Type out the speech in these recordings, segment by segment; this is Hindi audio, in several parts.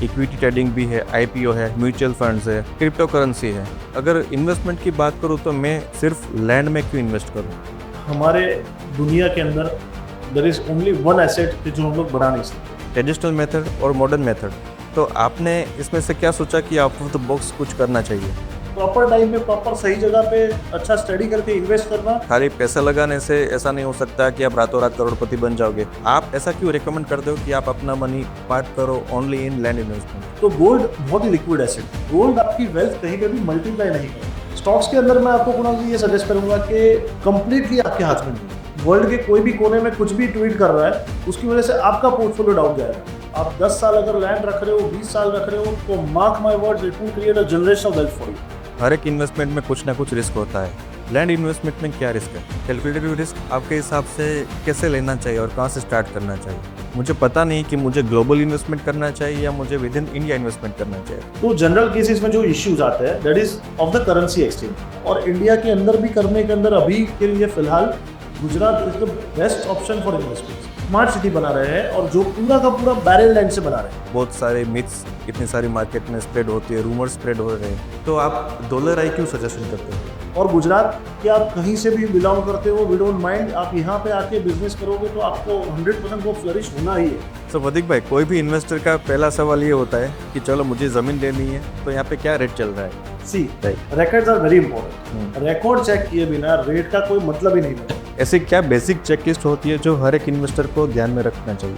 इक्विटी ट्रेडिंग भी है, आईपीओ है, म्यूचुअल फंड्स है, क्रिप्टो करेंसी है। अगर इन्वेस्टमेंट की बात करूँ तो मैं सिर्फ लैंड में क्यों इन्वेस्ट करूँ? हमारे दुनिया के अंदर there is only one asset जो हम लोग बना नहीं सकते। ट्रेडिशनल मेथड और मॉडर्न मेथड, तो आपने इसमें से क्या सोचा कि आउट ऑफ द बॉक्स कुछ करना चाहिए? प्रॉपर टाइम में प्रॉपर सही जगह पे अच्छा स्टडी करके इन्वेस्ट करना। खाली पैसा लगाने से ऐसा नहीं हो सकता कि आप रातों रात करोड़पति बन जाओगे। आप ऐसा क्यों रिकमेंड करते हो कि आप अपना मनी पार्क करो ओनली इन लैंड इन्वेस्टमेंट? तो गोल्ड बहुत ही लिक्विड एसेट, गोल्ड आपकी वेल्थ कहीं पे भी मल्टीप्लाई नहीं करेगा। स्टॉक्स के अंदर मैं आपको कुणाल जी ये सजेस्ट करूंगा कि कंप्लीटली आपके हाथ में नहीं। वर्ल्ड के कोई भी कोने में कुछ भी ट्वीट कर रहा है, उसकी वजह से आपका पोर्टफोलियो डाउन जाएगा। आप 10 साल अगर लैंड रख रहे हो, 20 साल रख रहे हो, तो mark my words, it will create a generational wealth for you. हर एक इन्वेस्टमेंट में कुछ ना कुछ रिस्क होता है। लैंड इन्वेस्टमेंट में क्या रिस्क है? कैलकुलेटेड रिस्क आपके हिसाब से कैसे लेना चाहिए और कहाँ से स्टार्ट करना चाहिए? मुझे पता नहीं कि मुझे ग्लोबल इन्वेस्टमेंट करना चाहिए या मुझे विद इन इंडिया इन्वेस्टमेंट करना चाहिए। तो जनरल केसेस में जो इश्यूज आते हैं that is of the currency exchange, और इंडिया के अंदर भी करने के अंदर अभी के लिए फिलहाल Gujarat is the best option for investment. Smart city बना रहे हैं और जो पूरा का पूरा बैरल लैंड से बना रहे हैं। बहुत सारे मिथ्स इतनी सारी मार्केट में स्प्रेड होती है, रूमर स्प्रेड हो रहे हैं, तो आप डॉलर आई क्यों सजेशन करते हो? और गुजरात के आप कहीं से भी बिलोंग करते हो, वी डोंट माइंड, आप यहाँ पे आके बिजनेस करोगे तो आपको 100% वो फ्लरिश होना ही है। सो प्रतीक भाई, कोई भी इन्वेस्टर का पहला सवाल ये होता है कि चलो मुझे ज़मीन लेनी है, तो यहाँ पे क्या रेट चल रहा है? See records are very important. Record check किए बिना रेट का कोई मतलब ही नहीं है। ऐसी क्या बेसिक चेकलिस्ट होती है जो हर एक इन्वेस्टर को ध्यान में रखना चाहिए?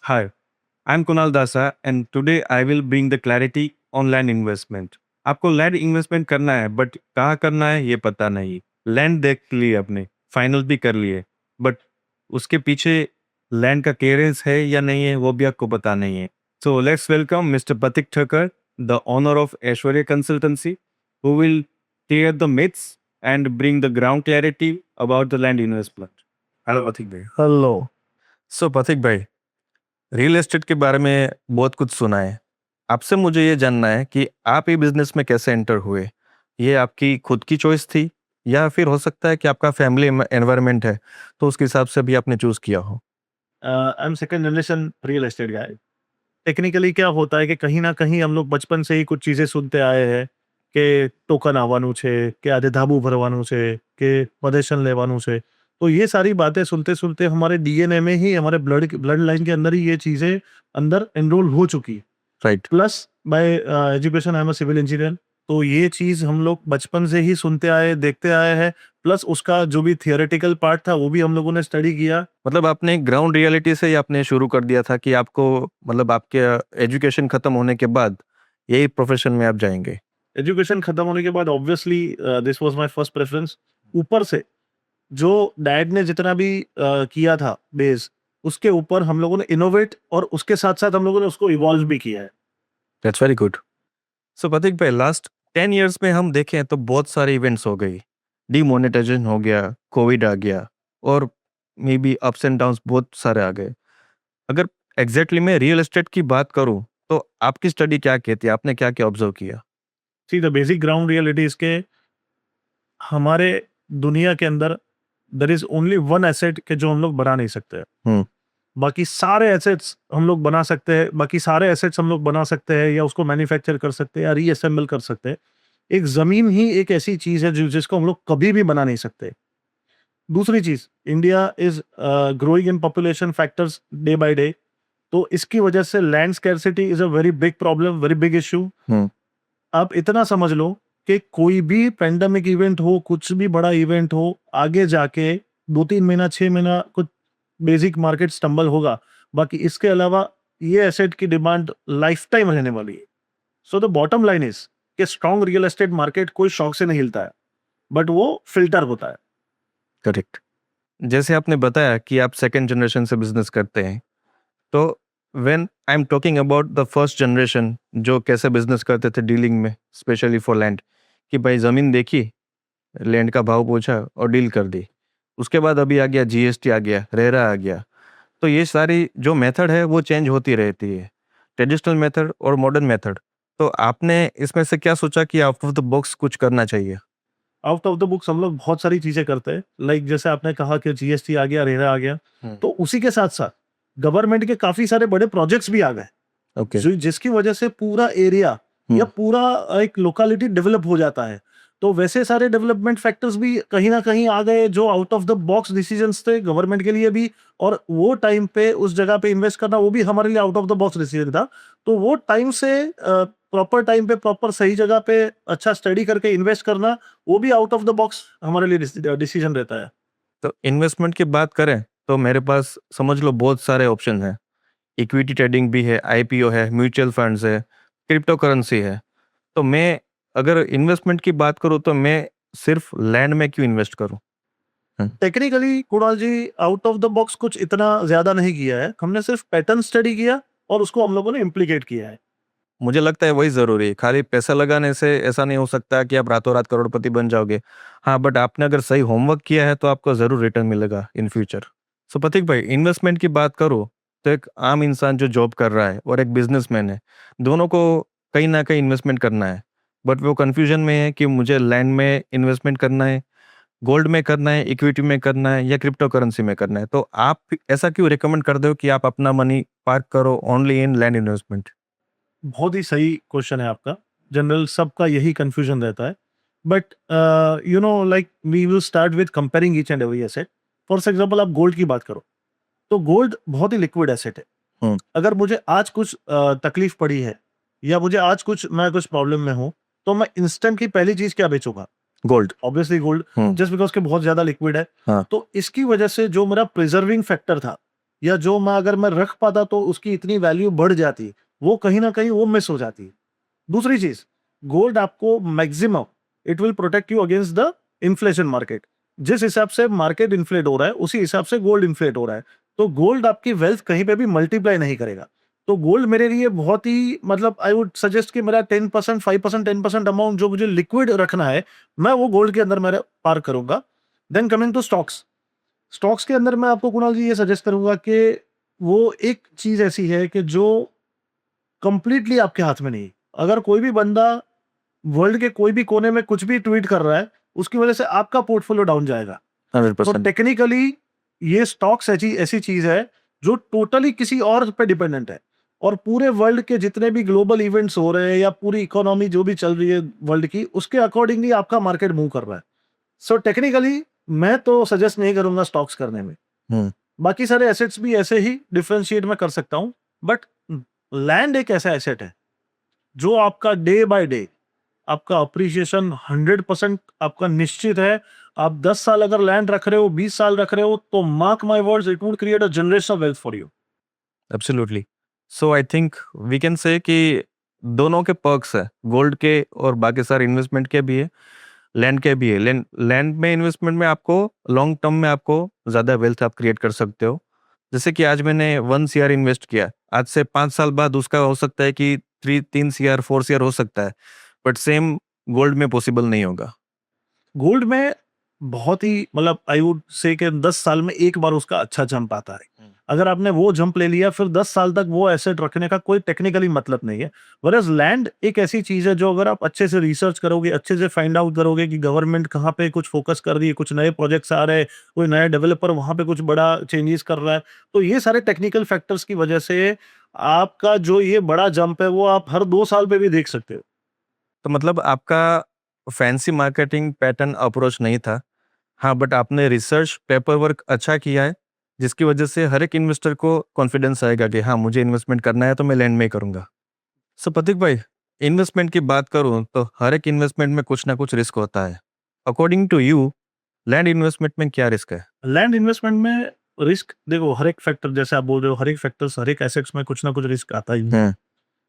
Hi, I'm Kunal Dasa and today I will bring the clarity on land investment. आपको लैंड इन्वेस्टमेंट करना है बट कहाँ करना है ये पता नहीं। लैंड देख लिए आपने, फाइनल भी कर लिए, बट उसके पीछे लैंड का क्लियरेंस है या नहीं है वो भी आपको पता नहीं है। So let's welcome mister Prateek Thakkar, the owner of Aishwarya consultancy, who will clear the myths and bring the ground clarity about the land investment. Hello Prateek भाई। हेलो। सो प्रतीक भाई, रियल एस्टेट के बारे में बहुत कुछ सुना है। आपसे मुझे ये जानना है कि आप ये बिजनेस में कैसे एंटर हुए? ये आपकी खुद की चॉइस थी या फिर हो सकता है कि आपका फैमिली एनवायरनमेंट है तो उसके हिसाब से भी आपने चूज किया हो? I am second generation real estate guy. Technically क्या होता है कि कहीं ना कहीं हम लोग बचपन से ही कुछ चीजें सुनते आए हैं કે ટોકન આવવાનું છે, કે આજે ધાબુ ભરવાનું છે, કે પોઝેશન લેવાનું છે। तो ये सारी बातें सुनते सुनते हमारे डीएनए में ही, हमारे ब्लड लाइन के अंदर ही ये चीजें अंदर एनरोल हो चुकी है। Right. Plus by education I am a civil engineer. तो ये चीज हम लोग बचपन से ही सुनते आए, देखते आए हैं। प्लस उसका जो भी थियोरेटिकल पार्ट था वो भी हम लोगों ने स्टडी किया। मतलब आपने ग्राउंड रियलिटी से ही आपने शुरू कर दिया था कि आपको, मतलब आपके एजुकेशन खत्म होने के बाद यही प्रोफेशन में आप जाएंगे? एजुकेशन खत्म होने के बाद obviously this was my first preference. ऊपर से जो डैड ने जितना भी किया था बेस, उसके ऊपर हम लोगों ने इनोवेट और उसके साथ साथ हम लोगों ने उसको इवॉल्व भी किया है। That's very good. So Prateek भाई, लास्ट 10 इयर्स में हम देखें तो बहुत सारे इवेंट्स हो गई, डीमोनेटाइजेशन हो गया, कोविड आ गया, और may be ups and downs बहुत सारे आ गए। अगर एग्जैक्टली मैं रियल एस्टेट की बात करूं तो आपकी स्टडी क्या कहती है? आपने क्या क्या ऑब्जर्व किया? See the basic ground reality is के हमारे दुनिया के अंदर there is only one asset के जो हम लोग बना नहीं सकते हैं। बाकी सारे एसेट्स हम लोग बना सकते हैं, बाकी सारे एसेट्स हम लोग बना सकते हैं या उसको मैन्युफैक्चर कर सकते हैं या रीअसेंबल कर सकते हैं। एक जमीन ही एक ऐसी चीज है जिसको हम लोग कभी भी बना नहीं सकते। दूसरी चीज, India is growing in population factors day by day. तो इसकी वजह से land scarcity is a very big problem, very big issue. आप इतना समझ लो कि कोई भी पेंडेमिक इवेंट हो, कुछ भी बड़ा इवेंट हो, आगे जाके 2-3 महीना 6 महीना कुछ बेसिक मार्केट स्टम्बल होगा। बाकी इसके अलावा ये एसेट की डिमांड लाइफ टाइम रहने वाली है। So the bottom line is कि स्ट्रॉन्ग रियल एस्टेट मार्केट कोई शौक से नहीं हिलता है, बट वो फिल्टर होता है। करेक्ट। जैसे आपने बताया कि आप सेकंड जनरेशन से बिजनेस करते हैं, तो when I am talking about the first generation जो कैसे बिजनेस करते थे डीलिंग में, स्पेशली फॉर लैंड, कि भाई ज़मीन देखी, लैंड का भाव पूछा और डील कर दी। उसके बाद अभी आ गया जीएसटी, आ गया रेरा, आ गया। तो ये सारी जो मेथड है वो चेंज होती रहती है, ट्रेडिशनल मेथड और मॉडर्न मेथड। तो आपने इसमें से क्या सोचा कि आउट ऑफ द बॉक्स कुछ करना चाहिए? आउट ऑफ द बुक्स हम लोग बहुत सारी चीजें करते हैं। लाइक जैसे आपने कहा कि जीएसटी आ गया, रेरा आ गया, तो उसी के साथ साथ गवर्नमेंट के काफी सारे बड़े प्रोजेक्ट्स भी आ गए, ओके जिसकी वजह से पूरा एरिया या पूरा एक लोकेलिटी डेवलप हो जाता है। तो वैसे सारे डेवलपमेंट फैक्टर्स भी कहीं ना कहीं आ गए जो out of the box decisions थे गवर्नमेंट के लिए भी, और वो टाइम पे उस जगह पे इन्वेस्ट करना वो भी हमारे लिए out of the box decision था। तो वो टाइम से प्रॉपर टाइम पे प्रॉपर सही जगह पे अच्छा स्टडी करके इन्वेस्ट करना वो भी आउट ऑफ द बॉक्स हमारे लिए डिसीजन रहता है। तो इन्वेस्टमेंट की बात करें तो मेरे पास समझ लो बहुत सारे ऑप्शन हैं। इक्विटी ट्रेडिंग भी है, आईपीओ है, म्यूचुअल फंड्स है, क्रिप्टो करेंसी है। तो मैं अगर इन्वेस्टमेंट की बात करूँ तो मैं सिर्फ लैंड में क्यों इन्वेस्ट करूँ? Technically Kunal ji out of the box कुछ इतना ज्यादा नहीं किया है, हमने सिर्फ पैटर्न स्टडी किया और उसको हम लोगों ने इम्प्लीकेट किया है। मुझे लगता है वही ज़रूरी है। खाली पैसा लगाने से ऐसा नहीं हो सकता कि आप रातों रात करोड़पति बन जाओगे। हाँ, बट आपने अगर सही होमवर्क किया है तो आपको ज़रूर रिटर्न मिलेगा इन फ्यूचर। सो प्रतीक भाई, इन्वेस्टमेंट की बात करूँ तो एक आम इंसान जो जॉब कर रहा है और एक बिजनेसमैन है, दोनों को कहीं ना कहीं इन्वेस्टमेंट करना है। बट वो कन्फ्यूजन में है कि मुझे लैंड में इन्वेस्टमेंट करना है, गोल्ड में करना है, इक्विटी में करना है या क्रिप्टो करेंसी में करना है। तो आप ऐसा क्यों रिकमेंड कर दो कि आप अपना मनी पार्क करो ओनली इन लैंड इन्वेस्टमेंट? बहुत ही सही क्वेश्चन है आपका। जनरल सबका यही कंफ्यूजन रहता है, but you know like we will start with comparing each and every asset. For example आप गोल्ड की बात करो तो गोल्ड बहुत ही लिक्विड एसेट है। अगर मुझे आज कुछ तकलीफ पड़ी है या मुझे आज मैं कुछ प्रॉब्लम में हूँ तो मैं इंस्टेंट की पहली चीज क्या बेचूंगा? Gold. Obviously gold, just because के बहुत ज्यादा लिक्विड है। हाँ। तो इसकी वजह से जो मेरा प्रिजर्विंग फैक्टर था या जो मैं अगर मैं रख पाता तो उसकी इतनी वैल्यू बढ़ जाती, वो कहीं ना कहीं वो मिस हो जाती है। दूसरी चीज, गोल्ड आपको maximum it will protect you against the inflation market. जिस हिसाब से मार्केट इन्फ्लेट हो रहा है उसी हिसाब से गोल्ड इन्फ्लेट हो रहा है। तो गोल्ड आपकी वेल्थ कहीं पे भी मल्टीप्लाई नहीं करेगा। तो गोल्ड मेरे लिए बहुत ही मतलब आई वुड सजेस्ट कि मेरा 10%, 5%, 10% अमाउंट जो मुझे लिक्विड रखना है मैं वो गोल्ड के अंदर मेरे पार्क करूंगा। Then coming to stocks, stocks के अंदर मैं आपको कुणाल जी ये सजेस्ट करूंगा कि वो एक चीज ऐसी है कि जो कंप्लीटली आपके हाथ में नहीं है। अगर कोई भी बंदा वर्ल्ड के कोई भी कोने में कुछ भी ट्वीट कर रहा है उसकी वजह से आपका पोर्टफोलियो डाउन जाएगा। तो 100%। टेक्निकली ये स्टॉक्स ऐसी ऐसी चीज है जो टोटली किसी और पे डिपेंडेंट है, और पूरे वर्ल्ड के जितने भी ग्लोबल इवेंट्स हो रहे हैं या पूरी इकोनॉमी जो भी चल रही है वर्ल्ड की उसके अकॉर्डिंगली आपका मार्केट मूव कर रहा है। सो टेक्निकली मैं तो सजेस्ट नहीं करूंगा स्टॉक्स करने में। बाकी सारे एसेट्स भी ऐसे ही डिफरेंशिएट मैं कर सकता हूं, बट लैंड एक ऐसा एसेट है जो आपका डे बाय डे आपका अप्रिशिएशन 100% आपका निश्चित है। आप 10 साल अगर लैंड रख रहे हो, 20 साल रख रहे हो, तो mark my words it would create a generational wealth for you. Absolutely. So I think we can say कि दोनों के पर्क्स है, गोल्ड के और बाकी सारे इन्वेस्टमेंट के भी है, लैंड के भी है। लैंड में इन्वेस्टमेंट में आपको लॉन्ग टर्म में आपको ज़्यादा वेल्थ आप क्रिएट कर सकते हो। जैसे कि आज मैंने 1 CR इन्वेस्ट किया, आज से 5 साल बाद उसका हो सकता है कि 3 CR 4 CR हो सकता है, बट सेम गोल्ड में पॉसिबल नहीं होगा। गोल्ड में बहुत ही मतलब आई वुड से कि 10 साल में एक बार उसका अच्छा जंप आता है। अगर आपने वो जंप ले लिया फिर 10 साल तक वो एसेट रखने का कोई टेक्निकली मतलब नहीं है। वरस लैंड एक ऐसी चीज है जो अगर आप अच्छे से रिसर्च करोगे, अच्छे से फाइंड आउट करोगे कि गवर्नमेंट कहाँ पे कुछ फोकस कर रही है, कुछ नए प्रोजेक्ट्स आ रहे हैं, कोई नया डेवलपर वहां पे कुछ बड़ा चेंजेस कर रहा है, तो ये सारे टेक्निकल फैक्टर्स की वजह से आपका जो ये बड़ा जंप है वो आप हर 2 साल पे भी देख सकते हो। तो मतलब आपका फैंसी मार्केटिंग पैटर्न अप्रोच नहीं था। हाँ, बट आपने रिसर्च पेपर वर्क अच्छा किया है, जिसकी वजह से हर एक इन्वेस्टर को कॉन्फिडेंस आएगा कि हाँ, मुझे इन्वेस्टमेंट करना है तो मैं लैंड में ही करूंगा। सो प्रतीक भाई, इन्वेस्टमेंट की बात करूं तो हर एक इन्वेस्टमेंट में कुछ ना कुछ रिस्क होता है। According to you, land investment में क्या रिस्क है? लैंड इन्वेस्टमेंट में रिस्क देखो, हर एक फैक्टर जैसे आप बोल रहे हो, हर एक फैक्टर्स हर एक एसेट्स में कुछ ना कुछ रिस्क आता ही है।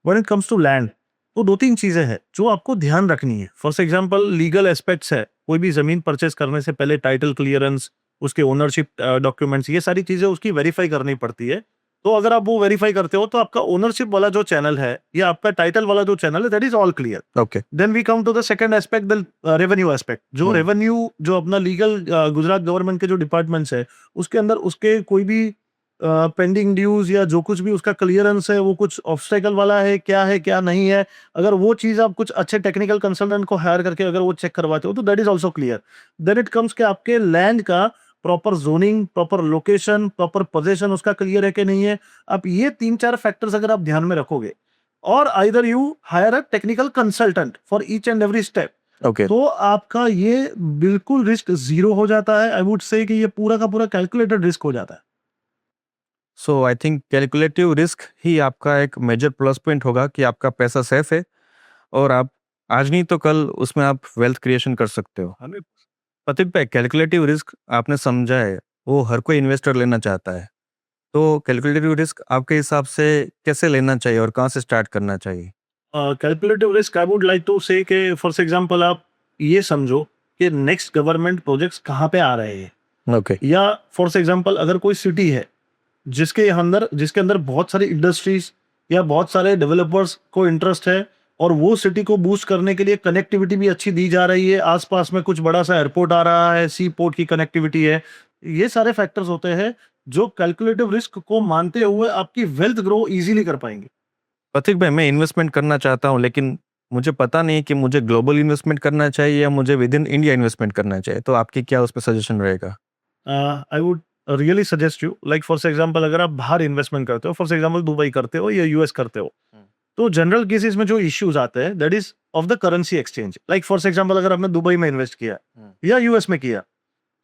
When it comes to land तो 2-3 चीजें हैं जो आपको ध्यान रखनी है। फॉर एग्जांपल लीगल एस्पेक्ट्स है, कोई भी जमीन परचेस करने से पहले टाइटल क्लियरेंस, उसके ओनरशिप डॉक्यूमेंट्स, ये सारी चीजें उसकी वेरीफाई करनी पड़ती है। तो अगर आप वो वेरीफाई करते हो तो आपका ओनरशिप वाला जो चैनल है या आपका टाइटल वाला जो चैनल है that is all clear. Okay. Then we come to the second aspect, the revenue aspect. जो रेवेन्यू जो अपना लीगल गुजरात गवर्नमेंट के जो डिपार्टमेंट्स है उसके अंदर उसके कोई भी पेंडिंग ड्यूज या जो कुछ भी उसका क्लियरेंस है वो कुछ ऑब्स्टेकल वाला है क्या नहीं है, अगर वो चीज आप कुछ अच्छे टेक्निकल कंसल्टेंट को हायर करके अगर वो चेक करवाते हो तो that is also clear. Then it comes के आपके लैंड का proper zoning, proper location, proper position उसका क्लियर है कि नहीं है। अब ये 3-4 फैक्टर्स अगर आप ध्यान में रखोगे और either you hire a technical consultant for each and every step, okay, तो आपका ये बिल्कुल रिस्क जीरो हो जाता है। आई वुड से कि ये पूरा का पूरा कैलकुलेटेड रिस्क हो जाता है। So I think calculative risk ही आपका एक मेजर प्लस पॉइंट होगा कि आपका पैसा सेफ है और आप आज नहीं तो कल उसमें आप वेल्थ क्रिएशन कर सकते हो। हमें प्रतीक भाई, कैलकुलेटिव रिस्क आपने समझा है, वो हर कोई इन्वेस्टर लेना चाहता है। तो कैलकुलेटिव रिस्क आपके हिसाब से कैसे लेना चाहिए और कहाँ से स्टार्ट करना चाहिए? Calculative risk I would like to say कि फॉर एग्जांपल आप ये समझो कि नेक्स्ट गवर्नमेंट प्रोजेक्ट्स कहाँ पे आ रहे हैं, ओके, या फॉर एग्जांपल अगर कोई सिटी है जिसके अंदर बहुत सारी इंडस्ट्रीज या बहुत सारे डेवलपर्स को इंटरेस्ट है और वो सिटी को बूस्ट करने के लिए कनेक्टिविटी भी अच्छी दी जा रही है, आसपास में कुछ बड़ा सा एयरपोर्ट आ रहा है, सी पोर्ट की कनेक्टिविटी है, ये सारे फैक्टर्स होते हैं जो कैलकुलेटिव रिस्क को मानते हुए आपकी वेल्थ ग्रो इजीली कर पाएंगे। प्रतीक भाई, मैं इन्वेस्टमेंट करना चाहता हूँ लेकिन मुझे पता नहीं कि मुझे ग्लोबल इन्वेस्टमेंट करना चाहिए या मुझे विद इन इंडिया इन्वेस्टमेंट करना चाहिए, तो आपकी क्या उस पर सजेशन रहेगा? I would really suggest you, like for example अगर आप बाहर इन्वेस्टमेंट करते हो, फॉर एग्जांपल दुबई करते हो या यूएस करते हो, तो जनरल केसेस में जो इश्यूज आते हैं that is of the currency exchange. Like for example अगर आपने दुबई में इन्वेस्ट किया या यूएस में किया,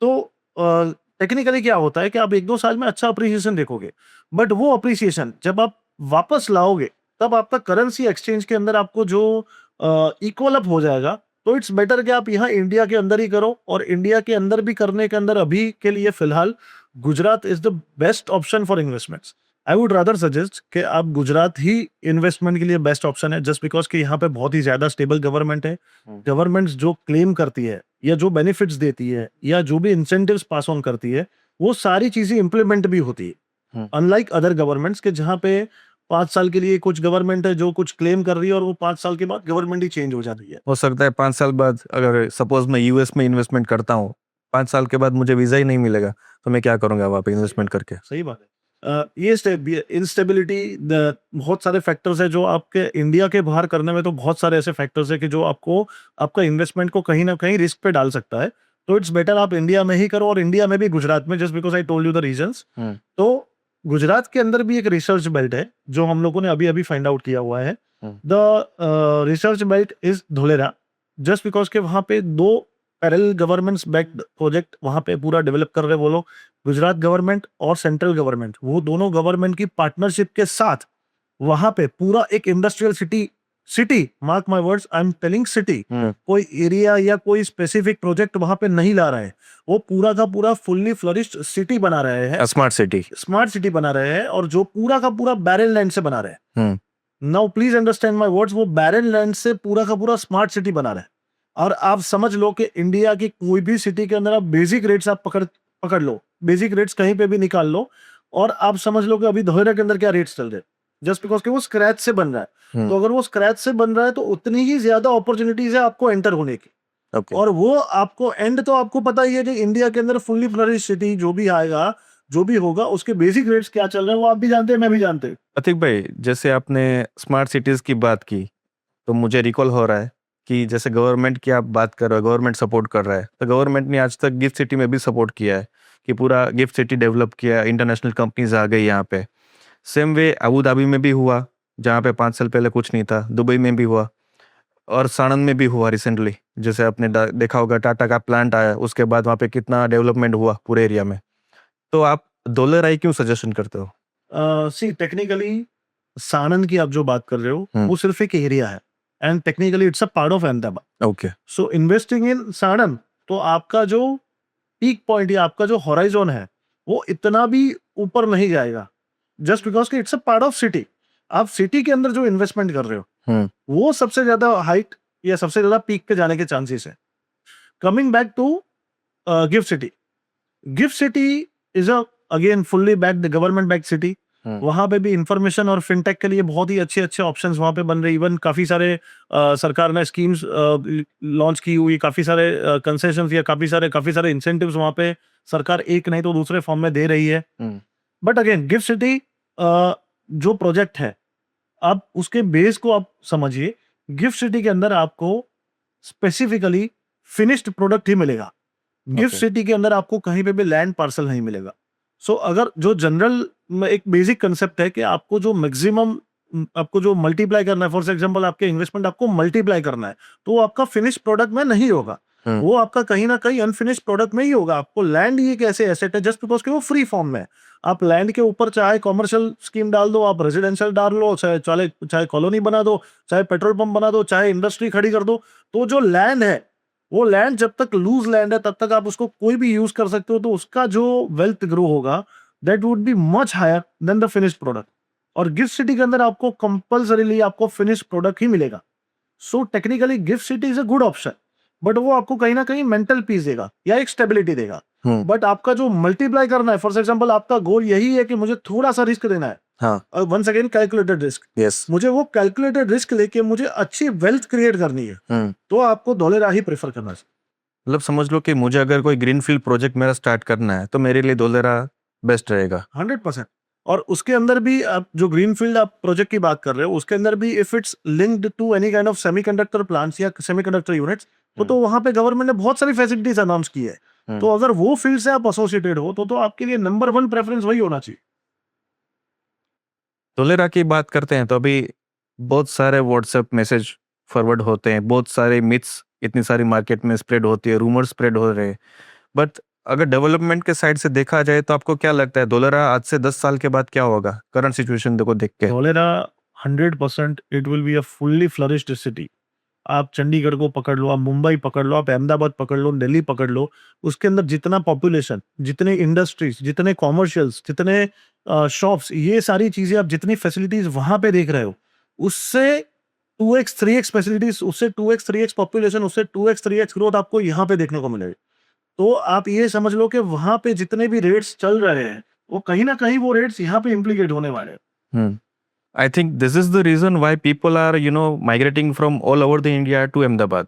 तो टेक्निकली क्या होता है कि आप 1-2 साल में अच्छा अप्रिसिएशन देखोगे, बट वो अप्रिसिएशन जब आप वापस लाओगे तब आपका करेंसी एक्सचेंज के अंदर आपको जो इक्वल अप हो जाएगा। तो इट्स बेटर कि आप यहाँ इंडिया के अंदर ही करो, और इंडिया के अंदर भी करने के अंदर अभी के लिए फिलहाल Gujarat is the best option for investments. I would rather suggest कि आप गुजरात ही इन्वेस्टमेंट के लिए बेस्ट ऑप्शन है, जस्ट बिकॉज कि यहाँ पे बहुत ही ज्यादा स्टेबल गवर्नमेंट है। गवर्नमेंट जो क्लेम करती है या जो बेनिफिट्स देती है या जो भी इंसेंटिव्स पास ऑन करती है, वो सारी चीजें इंप्लीमेंट भी होती है, अनलाइक अदर गवर्नमेंट्स के जहाँ पे 5 साल के लिए कुछ गवर्नमेंट है जो कुछ क्लेम कर रही है और वो 5 साल के बाद गवर्नमेंट ही चेंज हो जाती है। हो सकता है 5 साल बाद अगर सपोज मैं यूएस में इन्वेस्टमेंट करता हूँ, 5 साल के बाद मुझे वीजा ही नहीं मिलेगा, तो मैं क्या करूंगा वहाँ पे इन्वेस्टमेंट करके? सही बात है। ये इंस्टेबिलिटी, बहुत सारे फैक्टर्स है जो आपके इंडिया के बाहर करने में, तो बहुत सारे ऐसे फैक्टर्स है कि जो आपको आपका इन्वेस्टमेंट को कहीं ना कहीं रिस्क पे डाल सकता है। तो इट्स बेटर आप इंडिया में ही करो, और इंडिया में भी गुजरात में, just because I told you the reasons. तो गुजरात के अंदर भी एक रिसर्च बेल्ट है जो हम लोगों ने अभी अभी फाइंड आउट किया हुआ है। The research belt is Dholera, just because के वहां पे 2 पैरेलल गवर्नमेंट्स बैक्ड प्रोजेक्ट वहां पे पूरा डेवलप कर रहे हैं वो लोग, गुजरात गवर्नमेंट और सेंट्रल गवर्नमेंट, वो दोनों गवर्नमेंट की पार्टनरशिप के साथ वहां पे पूरा एक industrial city mark my words, I am telling city, कोई एरिया या कोई स्पेसिफिक प्रोजेक्ट वहां पे नहीं ला रहे हैं, वो पूरा का पूरा फुल्ली फ्लरिश्ड सिटी बना रहे हैं, स्मार्ट सिटी बना रहे हैं, और जो पूरा का पूरा बैरन लैंड से बना रहे हैं। Now please understand my words, वो बैरन लैंड से पूरा का पूरा स्मार्ट सिटी बना रहे हैं। और आप समझ लो कि इंडिया की कोई भी सिटी के अंदर आप बेसिक रेट्स आप पकड़ लो, बेसिक रेट्स कहीं पे भी निकाल लो, और आप समझ लो कि अभी धोएरा के अंदर क्या रेट्स चल रहे हैं, जस्ट बिकॉज कि वो स्क्रैच से बन रहा है। तो अगर वो स्क्रैच से बन रहा है तो उतनी ही ज्यादा अपॉर्चुनिटीज है आपको एंटर होने की। और वो आपको एंड तो आपको पता ही है कि इंडिया के अंदर फुल्ली फ्लरिश्ड सिटी जो भी आएगा, जो भी होगा, उसके बेसिक रेट्स क्या चल रहे हैं वो आप भी जानते हैं, मैं भी जानते हैं। प्रतीक भाई, जैसे आपने स्मार्ट सिटीज की बात की, तो मुझे रिकॉल हो रहा है कि जैसे गवर्नमेंट की आप बात कर रहे हो, गवर्नमेंट सपोर्ट कर रहा है, तो गवर्नमेंट ने आज तक गिफ्ट सिटी में भी सपोर्ट किया है कि पूरा गिफ्ट सिटी डेवलप किया, इंटरनेशनल कंपनीज आ गई यहाँ पे। सेम वे अबू धाबी में भी हुआ, जहाँ पे 5 साल पहले कुछ नहीं था, दुबई में भी हुआ और साणंद में भी हुआ रिसेंटली। जैसे आपने देखा होगा टाटा का प्लांट आया, उसके बाद वहाँ पे कितना डेवलपमेंट हुआ पूरे एरिया में। तो आप डॉलर क्यों सजेशन करते हो? सी टेक्निकली सानंद की आप जो बात कर रहे हो वो सिर्फ एक एरिया है, and technically it's a part of Ahmedabad. Okay, so investing in Sanand, तो आपका जो पीक पॉइंट या आपका जो हॉराइजन है वो इतना भी ऊपर नहीं जाएगा, जस्ट बिकॉज कि it's a part of city. आप सिटी के अंदर जो इन्वेस्टमेंट कर रहे हो वो सबसे ज्यादा हाइट या सबसे ज्यादा पीक पे जाने के चांसेस है। Coming back to gift city is again fully backed government backed city. वहां पे भी इंफॉर्मेशन और फिनटेक के लिए बहुत ही अच्छे अच्छे ऑप्शंस वहां पे बन रहे। इवन काफी सारे सरकार ने स्कीम्स लॉन्च की हुई, काफी सारे कंसेशंस या काफी सारे इंसेंटिव्स वहां पे सरकार एक नहीं तो दूसरे फॉर्म में दे रही है। बट अगेन गिफ्ट सिटी जो प्रोजेक्ट है, आप उसके बेस को आप समझिए। गिफ्ट सिटी के अंदर आपको स्पेसिफिकली फिनिश्ड प्रोडक्ट ही मिलेगा, गिफ्ट सिटी के अंदर आपको कहीं पे भी लैंड पार्सल नहीं मिलेगा। सो अगर जो जनरल में एक बेसिक कंसेप्ट है कि आपको जो मैक्सिमम आपको जो मल्टीप्लाई करना है, फॉर एग्जांपल आपके इन्वेस्टमेंट आपको मल्टीप्लाई करना है, तो वो आपका फिनिश प्रोडक्ट में नहीं होगा, वो आपका कहीं ना कहीं अनफिनिश प्रोडक्ट में ही होगा। आपको लैंड ही एक ऐसे एसेट है जस्ट बिकॉज कि वो फ्री फॉर्म में है। आप लैंड के ऊपर चाहे कॉमर्शियल स्कीम डाल दो, आप रेजिडेंशियल डाल लो, चाहे चाहे चाहे कॉलोनी बना दो, चाहे पेट्रोल पंप बना दो, चाहे इंडस्ट्री खड़ी कर दो, तो जो लैंड है वो लैंड जब तक लूज लैंड है तब तक आप उसको कोई भी यूज कर सकते हो, तो उसका जो वेल्थ ग्रो होगा that would be much higher than the finish product. और गिफ्ट सिटी के अंदर आपको कंपल्सरीली आपको फिनिश प्रोडक्ट ही मिलेगा। So technically gift city is a good option, but वो आपको कहीं ना कहीं मेंटल पीस देगा या एक स्टेबिलिटी देगा। बट आपका जो मल्टीप्लाई करना है, फॉर एग्जांपल आपका गोल यही है कि मुझे थोड़ा सा रिस्क देना है, हाँ once again calculated risk, yes मुझे वो कैलकुलेटेड रिस्क लेके मुझे अच्छी वेल्थ क्रिएट करनी है, तो आपको धोलेरा ही प्रेफर करना चाहिए। मतलब समझ लो कि मुझे अगर कोई ग्रीनफील्ड प्रोजेक्ट मेरा स्टार्ट करना है तो मेरे लिए धोलेरा बेस्ट रहेगा। 100%। और उसके अंदर भी आप जो ग्रीनफील्ड आप प्रोजेक्ट की बात कर रहे हो, उसके अंदर भी if it's linked to any kind of semiconductor plants या सेमीकंडक्टर यूनिट्स, तो वहां पे गवर्नमेंट ने बहुत सारी फैसिलिटीज अनाउंस की है। तो अगर वो फील्ड से आप एसोसिएटेड हो तो आपके लिए नंबर 1 प्रेफरेंस वही होना चाहिए। धोलेरा की बात करते हैं तो अभी बहुत सारे व्हाट्सएप मैसेज फॉरवर्ड होते हैं, बहुत सारे मिथ्स इतनी सारी मार्केट में स्प्रेड होती है, रूमर स्प्रेड हो रहे हैं। बट अगर डेवलपमेंट के साइड से देखा जाए तो आपको क्या लगता है धोलेरा आज से 10 साल के बाद क्या होगा करंट सिचुएशन को देख के? Dholera 100% it will be a fully flourished city. आप चंडीगढ़ को पकड़ लो, आप मुंबई पकड़ लो, आप अहमदाबाद पकड़ लो, दिल्ली पकड़ लो, उसके अंदर जितना पॉपुलेशन, जितने इंडस्ट्रीज, जितने कॉमर्शियल्स, जितने शॉप्स, ये सारी चीजें आप जितनी फैसिलिटीज वहां पे देख रहे हो, उससे 2x 3x फैसिलिटीज, उससे 2x 3x पॉपुलेशन, उससे 2x 3x ग्रोथ आपको यहाँ पे देखने को मिलेगी। तो आप ये समझ लो कि वहां पे जितने भी रेट्स चल रहे हैं वो कहीं ना कहीं वो रेट्स यहाँ पे इम्प्लीकेट होने वाले हैं। I think this is the reason why people are, migrating from all over the India to Ahmedabad.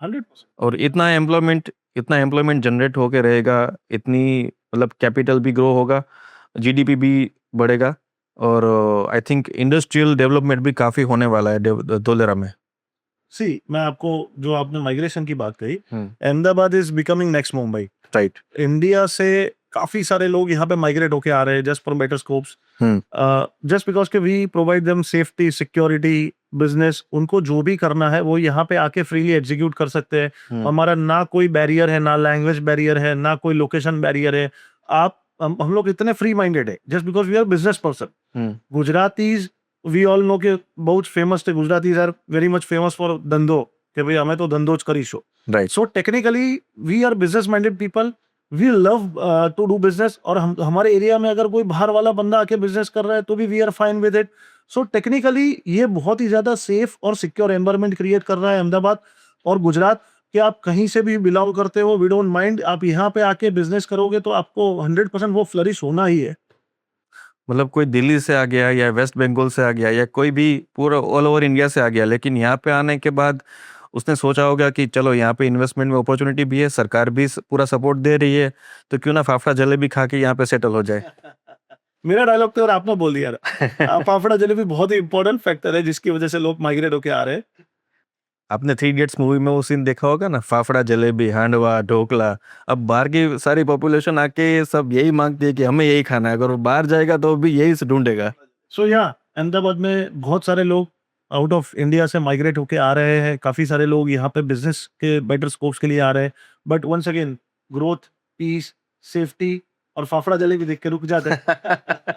100%। और इतना एम्प्लॉयमेंट जनरेट होके रहेगा, इतनी मतलब कैपिटल भी ग्रो होगा, जीडीपी भी बढ़ेगा, और आई थिंक इंडस्ट्रियल डेवलपमेंट भी काफी होने वाला है धोलेरा में। सी, मैं आपको जो आपने माइग्रेशन की बात कही, Ahmedabad is becoming next Mumbai. Right. India से काफी सारे लोग यहाँ पे माइग्रेट होके आ रहे हैं just for better scopes, just because के we provide them safety, security, business. उनको जो भी करना है वो यहाँ पे आके फ्रीली एग्जीक्यूट कर सकते हैं। हमारा ना कोई बैरियर है, ना लैंग्वेज बैरियर है, ना कोई लोकेशन बैरियर है। हम लोग इतने फ्री माइंडेड है just because we are business person. Gujaratis, we all know के बहुत फेमस थे, Gujaratis are very much famous for धंधो, कि भाई हमें तो धंधो ज करीशो। Right. So technically we are business minded people, we love to do business. और हमारे एरिया में अगर कोई बाहर वाला बंदा आके बिजनेस कर रहा है तो भी we are fine with it. So technically ये बहुत ही ज्यादा सेफ और सिक्योर एनवायरनमेंट क्रिएट कर रहा है अहमदाबाद और गुजरात। कि आप कहीं से भी बिलोंग करते हो, वी डोंट माइंड, आप यहाँ पे आके बिजनेस करोगे तो आपको 100% वो फ्लरिश होना ही है। मतलब कोई दिल्ली से आ गया या वेस्ट बंगाल से आ गया या कोई भी पूरा ऑल ओवर इंडिया से आ गया, लेकिन यहाँ पे आने के बाद उसने सोचा होगा कि चलो यहाँ पे इन्वेस्टमेंट में अपॉर्चुनिटी भी है, सरकार भी पूरा सपोर्ट दे रही है, तो क्यों ना फाफड़ा जलेबी खा के यहाँ पे सेटल हो जाए। मेरा डायलॉग तो आपने बोल दिया। फाफड़ा जलेबी बहुत ही इंपॉर्टेंट फैक्टर है जिसकी वजह से लोग माइग्रेट होके आ रहे हैं। आपने 3 इडियट्स मूवी में वो सीन देखा होगा ना, फाफड़ा जलेबी, हांडवा, ढोकला। अब बाहर की सारी पॉपुलेशन आके सब यही मांगती है कि हमें यही खाना है, अगर वो बाहर जाएगा तो भी यही से ढूंढेगा। सो यहाँ अहमदाबाद में बहुत सारे लोग आउट ऑफ इंडिया से माइग्रेट होके आ रहे हैं। काफी सारे लोग यहाँ पे बिजनेस के बेटर स्कोप्स के लिए आ रहे हैं। But once again growth, peace, safety और फाफड़ा जलेबी देख के रुक जाते हैं।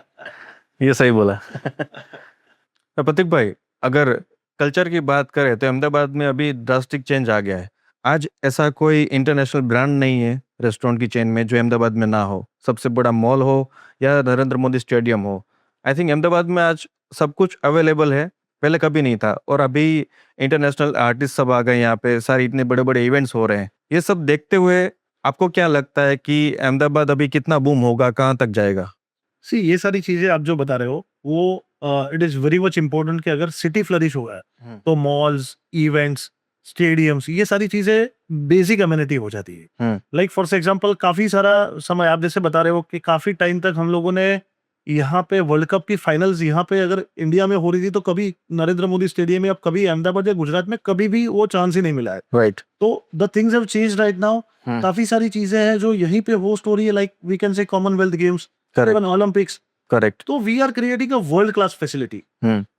ये सही बोला। तो प्रतीक भाई, अगर कल्चर की बात करें तो अहमदाबाद में अभी ड्रास्टिक चेंज आ गया है। आज ऐसा कोई इंटरनेशनल ब्रांड नहीं है रेस्टोरेंट की चेन में जो अहमदाबाद में ना हो, सबसे बड़ा मॉल हो या नरेंद्र मोदी स्टेडियम हो। आई थिंक अहमदाबाद में आज सब कुछ अवेलेबल है, पहले कभी नहीं था। और अभी इंटरनेशनल आर्टिस्ट सब आ गए यहाँ पे, सारे इतने बड़े बड़े इवेंट्स हो रहे हैं। ये सब देखते हुए आपको क्या लगता है कि अहमदाबाद अभी कितना बूम होगा, कहाँ तक जाएगा? सी, ये सारी चीजें आप जो बता रहे हो वो it is very much important कि अगर सिटी फ्लरिश हो गया तो मॉल्स, इवेंट्स, स्टेडियम्स, ये सारी चीजें बेसिक अम्यूनिटी हो जाती है। लाइक फॉर एग्जांपल काफी सारा समय आप जैसे बता रहे हो कि काफी टाइम तक हम लोगों ने यहाँ पे वर्ल्ड कप की फाइनल्स यहाँ पे अगर इंडिया में हो रही थी तो कभी नरेंद्र मोदी स्टेडियम में, अब कभी अहमदाबाद या गुजरात में कभी भी वो चांस ही नहीं मिला है। राइट। तो the things have changed right now. काफी सारी चीजें हैं जो यहीं पे होस्ट हो रही है, like we can say Commonwealth Games, even Olympics. Correct. तो we are creating a world class facility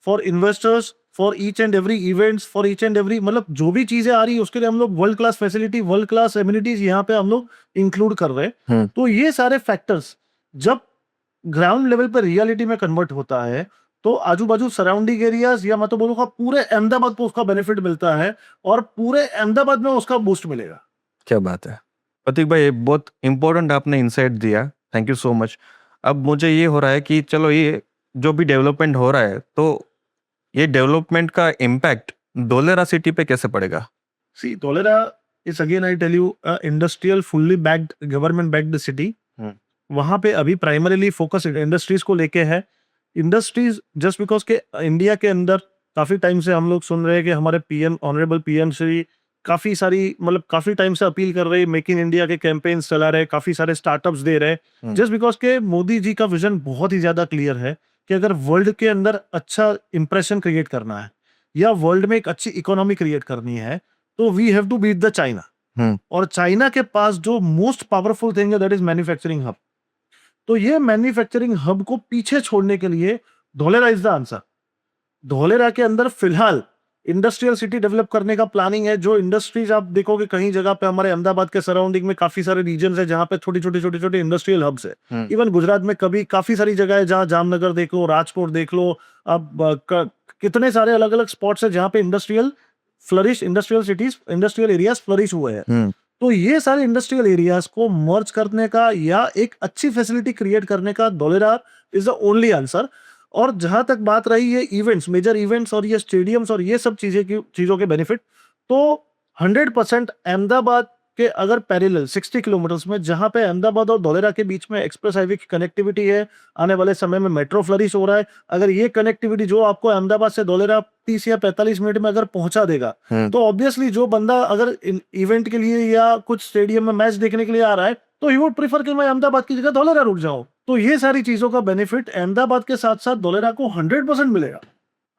for investors, for each and every events, for each and every, मतलब जो भी चीजें आ रही है उसके लिए हम लोग world class facility, world class amenities यहाँ पे हम लोग इंक्लूड कर रहे हैं। तो ये सारे फैक्टर्स जब ग्राउंड लेवल पर रियलिटी में कन्वर्ट होता है तो आजू बाजू सराउंडिंग एरियाज, या मैं तो बोलूंगा पूरे अहमदाबाद को उसका बेनिफिट मिलता है और पूरे अहमदाबाद में उसका बूस्ट मिलेगा। क्या बात है प्रतीक भाई, बहुत इंपॉर्टेंट आपने इंसाइट दिया, थैंक यू सो मच। अब मुझे ये हो रहा है कि चलो ये जो भी डेवलपमेंट हो रहा है तो ये डेवलपमेंट का इम्पैक्ट धोलेरा सिटी पे कैसे पड़ेगा? See Dholera is again I tell you industrial fully backed government backed city. वहां पे अभी प्राइमरीली फोकस इंडस्ट्रीज को लेके है। इंडस्ट्रीज जस्ट बिकॉज के इंडिया के अंदर काफी टाइम से हम लोग सुन रहे हैं कि हमारे पीएम, ऑनरेबल पीएम श्री काफी सारी, मतलब काफी टाइम से अपील कर रहे हैं, मेक इन इंडिया के कैंपेन्स चला रहे, काफी सारे स्टार्टअप्स दे रहे, जस्ट बिकॉज के मोदी जी का विजन बहुत ही ज्यादा क्लियर है कि अगर वर्ल्ड के अंदर अच्छा इंप्रेशन क्रिएट करना है या वर्ल्ड में एक अच्छी इकोनॉमी क्रिएट करनी है तो we have to beat the China. और चाइना के पास जो मोस्ट पावरफुल थिंग है दैट इज मैन्युफैक्चरिंग हब। तो ये मैन्युफैक्चरिंग हब को पीछे छोड़ने के लिए Dholera is the answer. Dholera के अंदर फिलहाल इंडस्ट्रियल सिटी डेवलप करने का प्लानिंग है। जो इंडस्ट्रीज आप देखोगे कहीं जगह पे हमारे अहमदाबाद के सराउंडिंग में काफी सारे रीजन है जहां पे छोटी छोटी इंडस्ट्रियल हब्स है। इवन गुजरात में कभी काफी सारी जगह है जहां जामनगर देख लो, राजकोट देख लो, अब कितने सारे अलग अलग स्पॉट्स है जहां पे industrial cities, industrial areas flourish हुए हैं। तो ये सारे इंडस्ट्रियल एरियाज को मर्ज करने का या एक अच्छी फैसिलिटी क्रिएट करने का Dholera is the only answer. और जहां तक बात रही है इवेंट्स, मेजर इवेंट्स और ये स्टेडियम्स और ये सब चीजों के बेनिफिट, तो 100% अहमदाबाद के अगर पैरेलल 60 किलोमीटर्स में जहां पे अहमदाबाद और धोलेरा के बीच में एक्सप्रेस हाईवे की कनेक्टिविटी है, आने वाले समय में मेट्रो फ्लरिश हो रहा है, अगर ये कनेक्टिविटी जो आपको अहमदाबाद से धोलेरा 30 या 45 मिनट में अगर पहुंचा देगा तो ऑब्वियसली जो बंदा अगर इवेंट के लिए या कुछ स्टेडियम में मैच देखने के लिए आ रहा है तो ही वुड प्रीफर कि मैं अहमदाबाद की जगह धोलेरा रुक जाऊं। तो ये सारी चीजों का बेनिफिट अहमदाबाद के साथ साथ धोलेरा को 100% मिलेगा।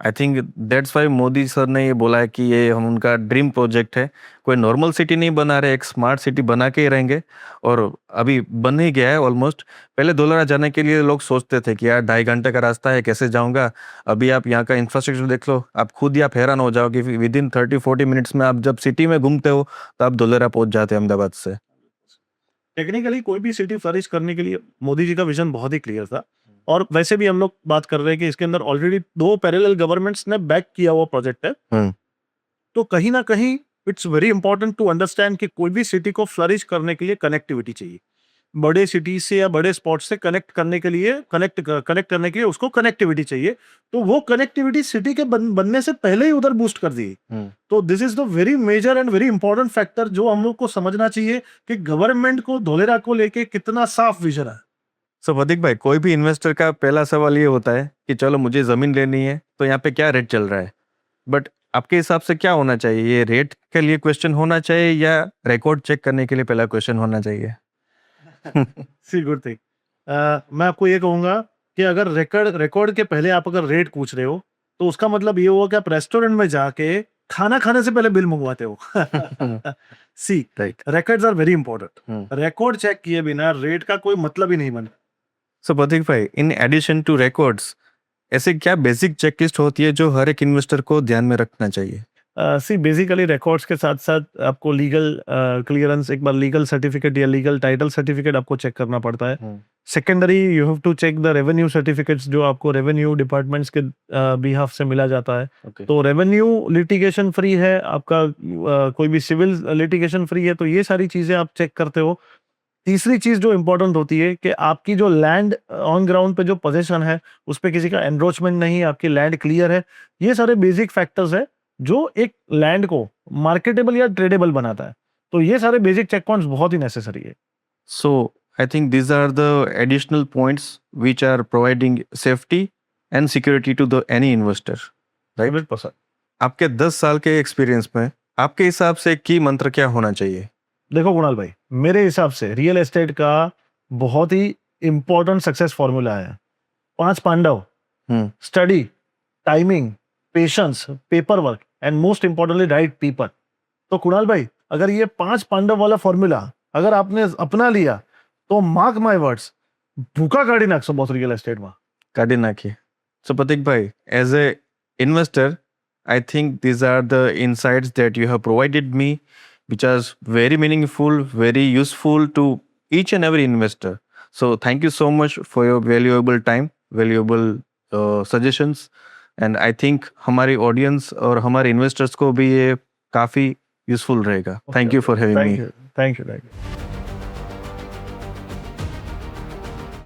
I think that's why Modi sir ने ये बोला है कि ये हम उनका ड्रीम प्रोजेक्ट है। कोई नॉर्मल सिटी नहीं बना रहे, एक स्मार्ट सिटी बना के ही रहेंगे और अभी बन ही गया है ऑलमोस्ट। पहले धोलेरा जाने के लिए लोग सोचते थे कि यार 2.5 घंटे का रास्ता है, कैसे जाऊंगा। अभी आप यहाँ का इंफ्रास्ट्रक्चर देख लो, आप खुद ही आप हैरान हो जाओगे। विद इन 30-40 मिनट्स में आप जब सिटी में घूमते हो तो आप धोलेरा पहुंच जाते हैं अहमदाबाद से। टेक्निकली कोई भी सिटी फ्लरिश करने के लिए मोदी जी का विजन बहुत ही क्लियर था। और वैसे भी हम लोग बात कर रहे हैं कि इसके अंदर ऑलरेडी 2 पैरेलल गवर्नमेंट्स ने बैक किया हुआ प्रोजेक्ट है। तो कहीं ना कहीं it's very important to understand कि कोई भी सिटी को फ्लरिश करने के लिए कनेक्टिविटी चाहिए। बड़े सिटीज से या बड़े स्पॉट से कनेक्ट करने के लिए उसको कनेक्टिविटी चाहिए। तो वो कनेक्टिविटी सिटी के बनने से पहले ही उधर बूस्ट कर दी। तो this is the very major and very important factor जो हम लोग को समझना चाहिए कि गवर्नमेंट को धोलेरा को लेके कितना साफ विजन है। सो प्रतीक भाई, कोई भी इन्वेस्टर का पहला सवाल ये होता है कि चलो मुझे जमीन लेनी है तो यहाँ पे क्या रेट चल रहा है। बट आपके हिसाब से क्या होना चाहिए? ये रेट के लिए क्वेश्चन होना चाहिए या रिकॉर्ड चेक करने के लिए पहला क्वेश्चन होना चाहिए? सी गुड थिंग। मैं आपको ये कहूंगा कि अगर रिकॉर्ड के पहले आप अगर रेट पूछ रहे हो तो उसका मतलब ये हुआ कि आप रेस्टोरेंट में जाके खाना खाने से पहले बिल मंगवाते हो। See right, records are very important. Record check किए बिना रेट का कोई मतलब ही नहीं बनता। सो प्रतीक भाई, इन एडिशन टू रिकॉर्ड्स ऐसे क्या बेसिक चेकलिस्ट होती है जो हर एक इन्वेस्टर को ध्यान में रखना चाहिए? सी बेसिकली रिकॉर्ड्स के साथ साथ आपको लीगल क्लियरेंस, एक बार लीगल सर्टिफिकेट या लीगल टाइटल सर्टिफिकेट आपको चेक करना पड़ता है। Secondary you have to check the revenue certificates जो आपको रेवेन्यू डिपार्टमेंट्स के बिहाफ से मिला जाता है। तो रेवेन्यू लिटिगेशन फ्री है आपका, कोई भी सिविल लिटिगेशन फ्री है। तो ये सारी चीजें आप चेक करते हो। तीसरी चीज जो इंपॉर्टेंट होती है कि आपकी जो लैंड ऑन ग्राउंड पे जो पोजीशन है उस पे किसी का एनरोचमेंट नहीं, आपकी लैंड क्लियर है। ये सारे बेसिक फैक्टर्स है जो एक लैंड को मार्केटेबल या ट्रेडेबल बनाता है। तो ये सारे बेसिक चेक पॉइंट्स बहुत ही नेसेसरी है। So I think these are the additional points which are providing safety and security to the any investor, right? 100%। आपके 10 साल के एक्सपीरियंस में आपके हिसाब से की मंत्र क्या होना चाहिए? देखो कुणाल भाई, मेरे हिसाब से रियल एस्टेट का बहुत ही इंपॉर्टेंट सक्सेस फॉर्मूला है 5 Pandav, study, timing, patience, paper work and most importantly right people. तो कुणाल भाई, अगर ये 5 पांडव वाला फॉर्मूला अगर आपने अपना लिया तो मार्क माय वर्ड्स, भूखा काढ़ी नाखशो बहुत रियल एस्टेट में। काढ़ी नाखी। So Pratik bhai, as a investor, I think these are the insights that you have provided me, which are very meaningful, very useful to each and every investor. So thank you so much for your valuable time, valuable suggestions, and I think हमारी audience और हमारे investors को भी ये काफी useful रहेगा. Thank you for having me. Thank you.